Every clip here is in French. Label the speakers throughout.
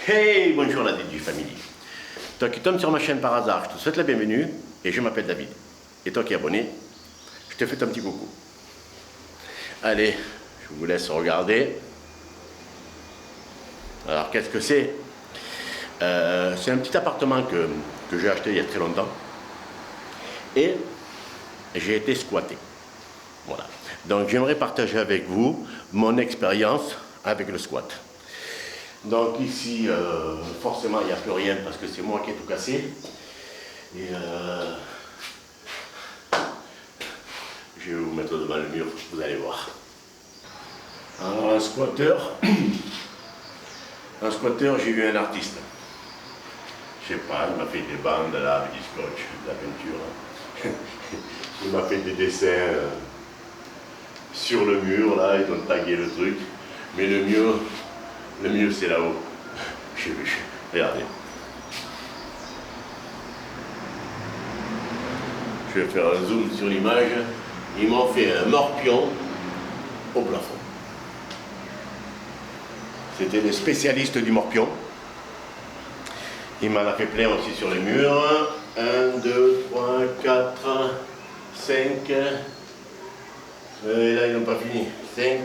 Speaker 1: Hey, bonjour la DG Family. Toi qui tombes sur ma chaîne par hasard, je te souhaite la bienvenue et je m'appelle David. Et toi qui es abonné, je te fais un petit coucou. Allez, je vous laisse regarder. Alors qu'est-ce que c'est? C'est un petit appartement que j'ai acheté il y a très longtemps et j'ai été squatté. Voilà. Donc j'aimerais partager avec vous mon expérience avec le squat. Donc ici, forcément, il n'y a plus rien parce que c'est moi qui ai tout cassé. Et je vais vous mettre devant le mur, vous allez voir. Alors un squatter, j'ai vu un artiste. Je sais pas, il m'a fait des bandes là avec du scotch, de la peinture. Il m'a fait des dessins sur le mur là, ils ont tagué le truc. Mais le mieux c'est là-haut. Regardez. Je vais faire un zoom sur l'image. Ils m'ont fait un morpion au plafond. C'était les spécialistes du morpion. Il m'en a fait plein aussi sur les murs. 1, 2, 3, 4, 5. Et là, ils n'ont pas fini. 5.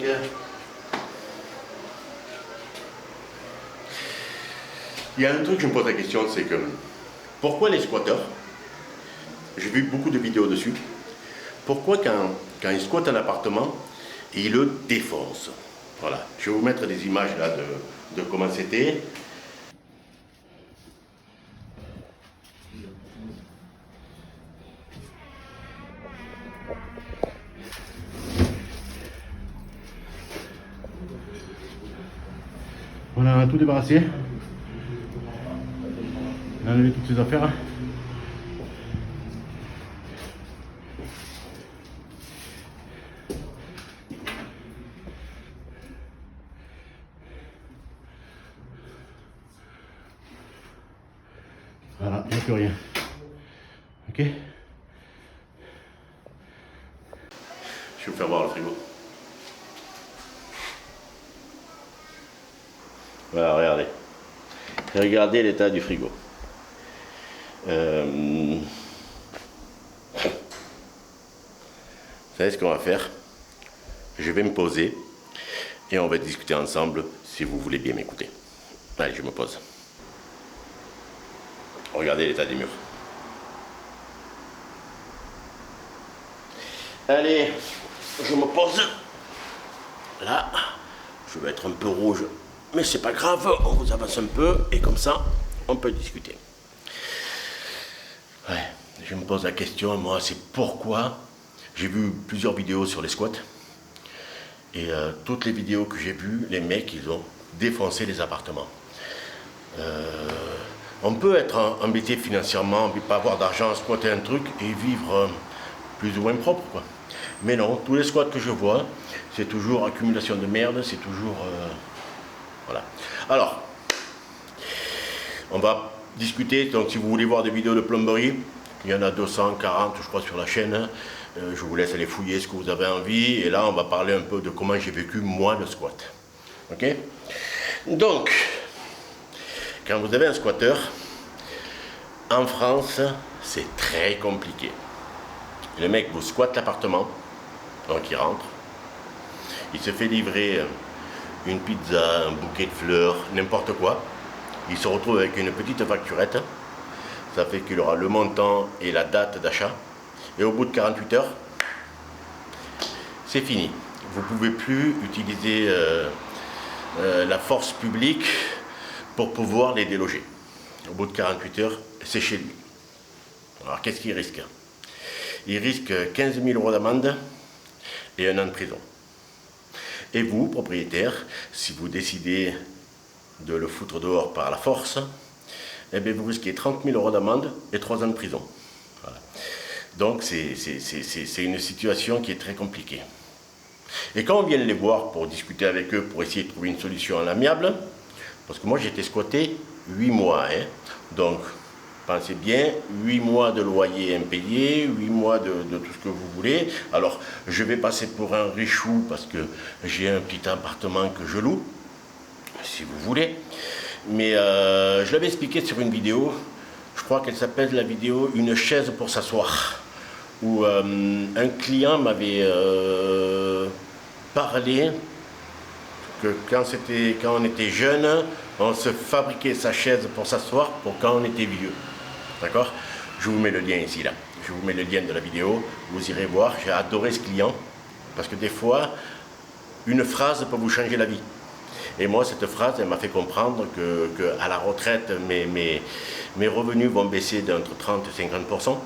Speaker 1: Il y a un truc que je me pose la question, c'est que pourquoi les squatteurs, j'ai vu beaucoup de vidéos dessus, pourquoi quand ils squattent un appartement, ils le défoncent? Voilà, je vais vous mettre des images là de comment c'était. On a tout débarrassé. On a enlevé toutes ces affaires. Voilà, il n'y a plus rien. Ok? Je vais vous faire voir le frigo. Voilà, regardez. Regardez l'état du frigo. Vous savez ce qu'on va faire? Je vais me poser et on va discuter ensemble si vous voulez bien m'écouter. Allez, je me pose. Regardez l'état des murs. Allez, je me pose. Là, je vais être un peu rouge, mais c'est pas grave, on vous avance un peu et comme ça, on peut discuter. Ouais, je me pose la question, moi, c'est pourquoi j'ai vu plusieurs vidéos sur les squats et toutes les vidéos que j'ai vues, les mecs, ils ont défoncé les appartements. On peut être embêté financièrement, on ne peut pas avoir d'argent, squatter un truc et vivre plus ou moins propre, quoi. Mais non, tous les squats que je vois, c'est toujours accumulation de merde, c'est toujours... voilà. Alors, on va discuter, donc si vous voulez voir des vidéos de plomberie, il y en a 240 je crois sur la chaîne, je vous laisse aller fouiller ce que vous avez envie, et là on va parler un peu de comment j'ai vécu moi le squat. Ok? Donc, quand vous avez un squatteur, en France, c'est très compliqué. Le mec vous squatte l'appartement, donc il rentre, il se fait livrer une pizza, un bouquet de fleurs, n'importe quoi. Il se retrouve avec une petite facturette, ça fait qu'il aura le montant et la date d'achat. Et au bout de 48 heures, c'est fini. Vous ne pouvez plus utiliser la force publique pour pouvoir les déloger. Au bout de 48 heures, c'est chez lui. Alors qu'est-ce qu'il risque? Il risque 15 000 € d'amende et 1 an de prison. Et vous, propriétaire, si vous décidez de le foutre dehors par la force, eh bien vous risquez 30 000 € d'amende et 3 ans de prison. Voilà. Donc c'est une situation qui est très compliquée. Et quand on vient les voir pour discuter avec eux, pour essayer de trouver une solution à l'amiable, parce que moi j'ai été squatté 8 mois, hein, donc pensez bien, 8 mois de loyer impayé, 8 mois de tout ce que vous voulez. Alors, je vais passer pour un richou parce que j'ai un petit appartement que je loue, si vous voulez. Mais je l'avais expliqué sur une vidéo, je crois qu'elle s'appelle la vidéo «Une chaise pour s'asseoir», où un client m'avait parlé que quand on était jeune, on se fabriquait sa chaise pour s'asseoir pour quand on était vieux. D'accord? Je vous mets le lien ici, là. Je vous mets le lien de la vidéo, vous irez voir. J'ai adoré ce client, parce que des fois, une phrase peut vous changer la vie. Et moi, cette phrase, elle m'a fait comprendre qu'à la retraite, mes revenus vont baisser d'entre 30 et 50%,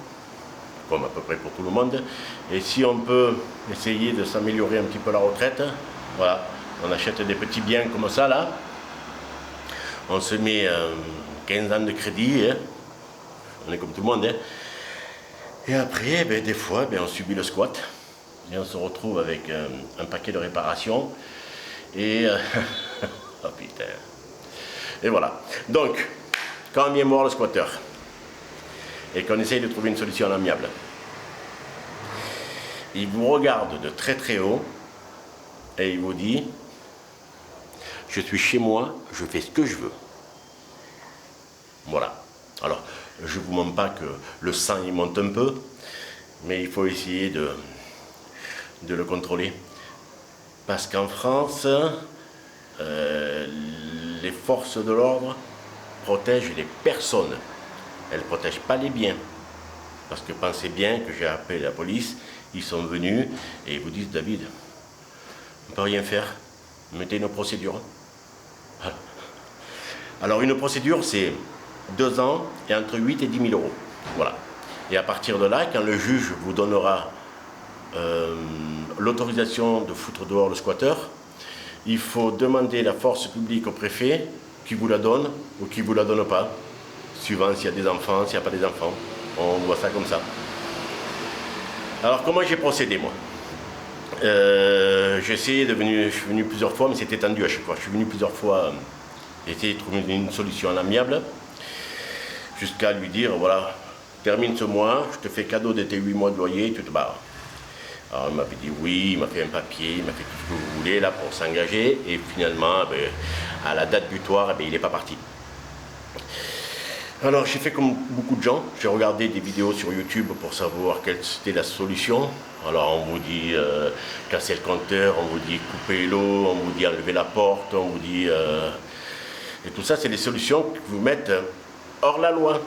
Speaker 1: comme à peu près pour tout le monde. Et si on peut essayer de s'améliorer un petit peu la retraite, voilà, on achète des petits biens comme ça, là. On se met 15 ans de crédit, hein. On est comme tout le monde. Hein. Et après, ben, des fois, ben, on subit le squat. Et on se retrouve avec un paquet de réparations. Et... oh putain. Et voilà. Donc, quand on vient voir le squatteur, et qu'on essaye de trouver une solution amiable, il vous regarde de très très haut, et il vous dit, je suis chez moi, je fais ce que je veux. Voilà. Alors, je ne vous mens pas que le sang il monte un peu, mais il faut essayer de le contrôler. Parce qu'en France, les forces de l'ordre protègent les personnes. Elles ne protègent pas les biens. Parce que pensez bien que j'ai appelé la police, ils sont venus et ils vous disent, David, on ne peut rien faire, mettez une procédure. Voilà. Alors une procédure, c'est 2 ans et entre 8 et 10 000 euros. Voilà. Et à partir de là, quand le juge vous donnera l'autorisation de foutre dehors le squatteur, il faut demander la force publique au préfet qui vous la donne ou qui ne vous la donne pas, suivant s'il y a des enfants, s'il n'y a pas des enfants. On voit ça comme ça. Alors comment j'ai procédé moi? Je suis venu plusieurs fois, mais c'était tendu à chaque fois. Je suis venu plusieurs fois essayer de trouver une solution amiable, jusqu'à lui dire, voilà, termine ce mois, je te fais cadeau de tes 8 mois de loyer, tu te barres. Alors il m'avait dit oui, il m'a fait un papier, il m'a fait tout ce que vous voulez là pour s'engager, et finalement, ben, à la date butoir, ben, il n'est pas parti. Alors j'ai fait comme beaucoup de gens, j'ai regardé des vidéos sur YouTube pour savoir quelle était la solution. Alors on vous dit casser le compteur, on vous dit couper l'eau, on vous dit enlever la porte, on vous dit... Et tout ça, c'est des solutions que vous mettent hors la loi.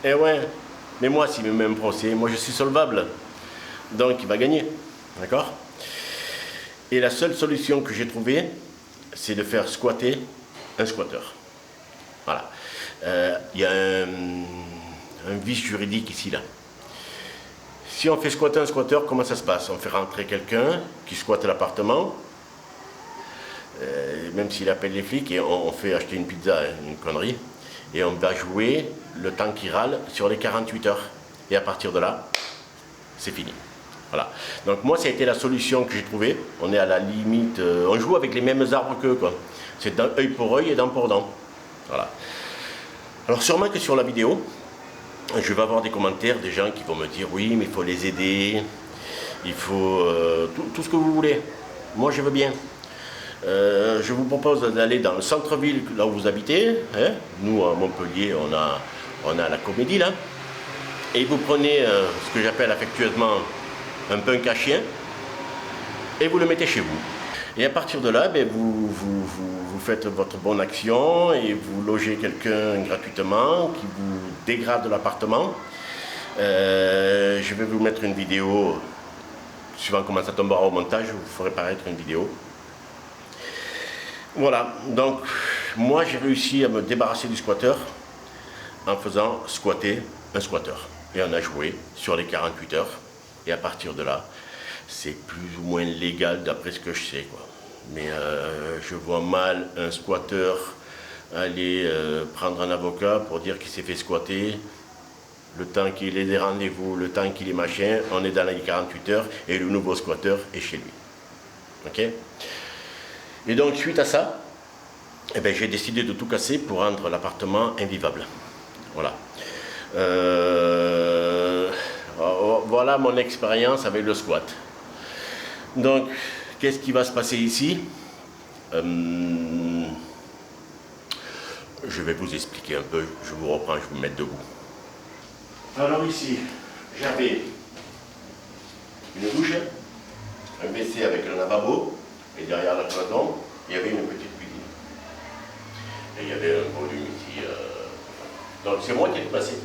Speaker 1: Et ouais, mais moi, s'il me met un procès, moi je suis solvable. Donc il va gagner. D'accord? Et la seule solution que j'ai trouvée, c'est de faire squatter un squatteur. Voilà. Il y a un vice juridique ici, là. Si on fait squatter un squatteur, comment ça se passe? On fait rentrer quelqu'un qui squatte l'appartement, même s'il appelle les flics, et on fait acheter une pizza, une connerie, et on va jouer le temps qu'il râle sur les 48 heures. Et à partir de là, c'est fini. Voilà. Donc moi, ça a été la solution que j'ai trouvée. On est à la limite, on joue avec les mêmes arbres qu'eux, quoi. C'est œil pour œil et dent pour dent. Voilà. Alors sûrement que sur la vidéo, je vais avoir des commentaires, des gens qui vont me dire oui, mais il faut les aider, il faut tout ce que vous voulez. Moi, je veux bien. Je vous propose d'aller dans le centre-ville, là où vous habitez. Hein. Nous, à Montpellier, on a la Comédie, là. Et vous prenez ce que j'appelle affectueusement un punk à chien, et vous le mettez chez vous. Et à partir de là, ben, vous faites votre bonne action et vous logez quelqu'un gratuitement qui vous dégrade l'appartement. Je vais vous mettre une vidéo, suivant comment ça tombera au montage, je vous ferai paraître une vidéo. Voilà, donc moi j'ai réussi à me débarrasser du squatteur en faisant squatter un squatteur. Et on a joué sur les 48 heures. Et à partir de là, c'est plus ou moins légal d'après ce que je sais, quoi. Mais je vois mal un squatteur aller prendre un avocat pour dire qu'il s'est fait squatter, le temps qu'il ait des rendez-vous, le temps qu'il est machin, on est dans les 48 heures et le nouveau squatteur est chez lui. Ok? Et donc suite à ça, eh ben, j'ai décidé de tout casser pour rendre l'appartement invivable. Voilà. Voilà mon expérience avec le squat. Donc, qu'est-ce qui va se passer ici? je vais vous expliquer un peu, je vous reprends, je vais vous mettre debout. Alors ici, j'avais une douche, un WC avec un lavabo, et derrière la cloison, il y avait une petite cuisine. Et il y avait un volume ici. Donc c'est moi qui ai tout cassé.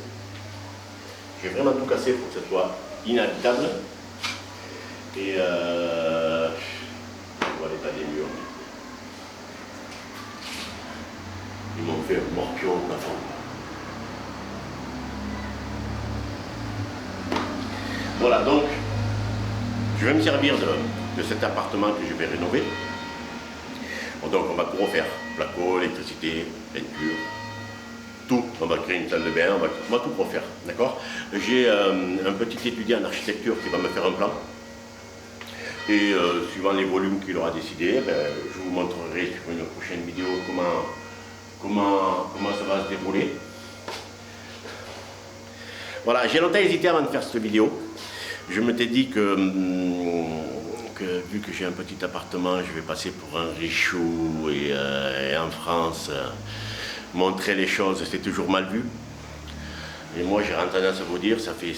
Speaker 1: J'ai vraiment tout cassé pour que ce soit inhabitable. Et on voit l'état des murs. Ils m'ont fait un morpion au plafond. Voilà, donc je vais me servir de cet appartement que je vais rénover. Donc on va tout refaire, placo, électricité, peinture, tout. On va créer une salle de bain, on va tout refaire, d'accord? J'ai un petit étudiant en architecture qui va me faire un plan. Et suivant les volumes qu'il aura décidé, je vous montrerai sur une prochaine vidéo comment ça va se dérouler. Voilà, j'ai longtemps hésité avant de faire cette vidéo. Je m'étais dit que vu que j'ai un petit appartement, je vais passer pour un richou et en France, montrer les choses, c'est toujours mal vu. Et moi, j'ai tendance à vous dire, ça fait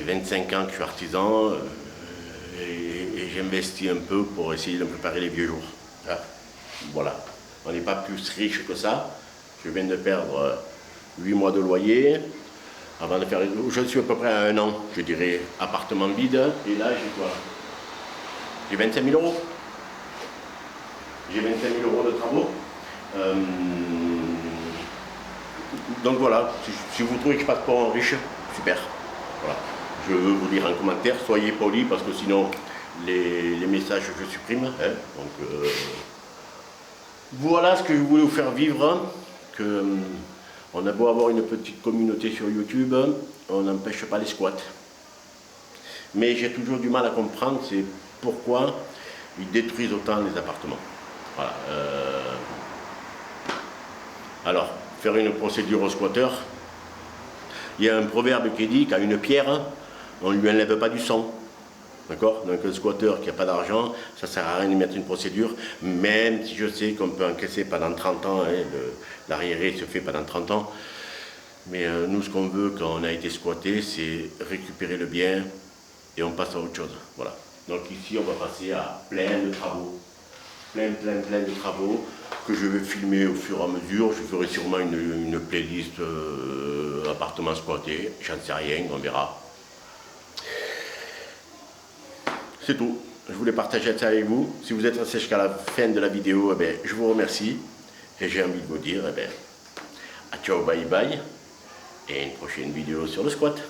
Speaker 1: 25 ans que je suis artisan et j'investis un peu pour essayer de me préparer les vieux jours. Ah, voilà, on n'est pas plus riche que ça. Je viens de perdre 8 mois de loyer. Avant de faire, je suis à peu près à 1 an, je dirais, appartement vide. Et là, j'ai quoi? J'ai 25 000 euros. J'ai 25 000 euros de travaux. Donc voilà, si vous trouvez que je passe pour un riche, super. Voilà. Je veux vous dire en commentaire, soyez polis parce que sinon les messages je supprime. Hein. Donc voilà ce que je voulais vous faire vivre. On a beau avoir une petite communauté sur YouTube, on n'empêche pas les squats. Mais j'ai toujours du mal à comprendre, c'est pourquoi ils détruisent autant les appartements. Voilà. Alors, faire une procédure au squatteur, il y a un proverbe qui dit qu'à une pierre, on ne lui enlève pas du sang. D'accord? Donc un squatteur qui n'a pas d'argent, ça ne sert à rien de mettre une procédure, même si je sais qu'on peut encaisser pendant 30 ans, hein, l'arriéré se fait pendant 30 ans. Mais nous, ce qu'on veut quand on a été squatté, c'est récupérer le bien et on passe à autre chose. Voilà. Donc ici, on va passer à plein de travaux. Plein de travaux que je vais filmer au fur et à mesure. Je ferai sûrement une playlist appartement squatté, j'en sais rien, on verra. C'est tout, je voulais partager ça avec vous. Si vous êtes resté jusqu'à la fin de la vidéo, je vous remercie. Et j'ai envie de vous dire, à ciao, bye bye. Et une prochaine vidéo sur le squat.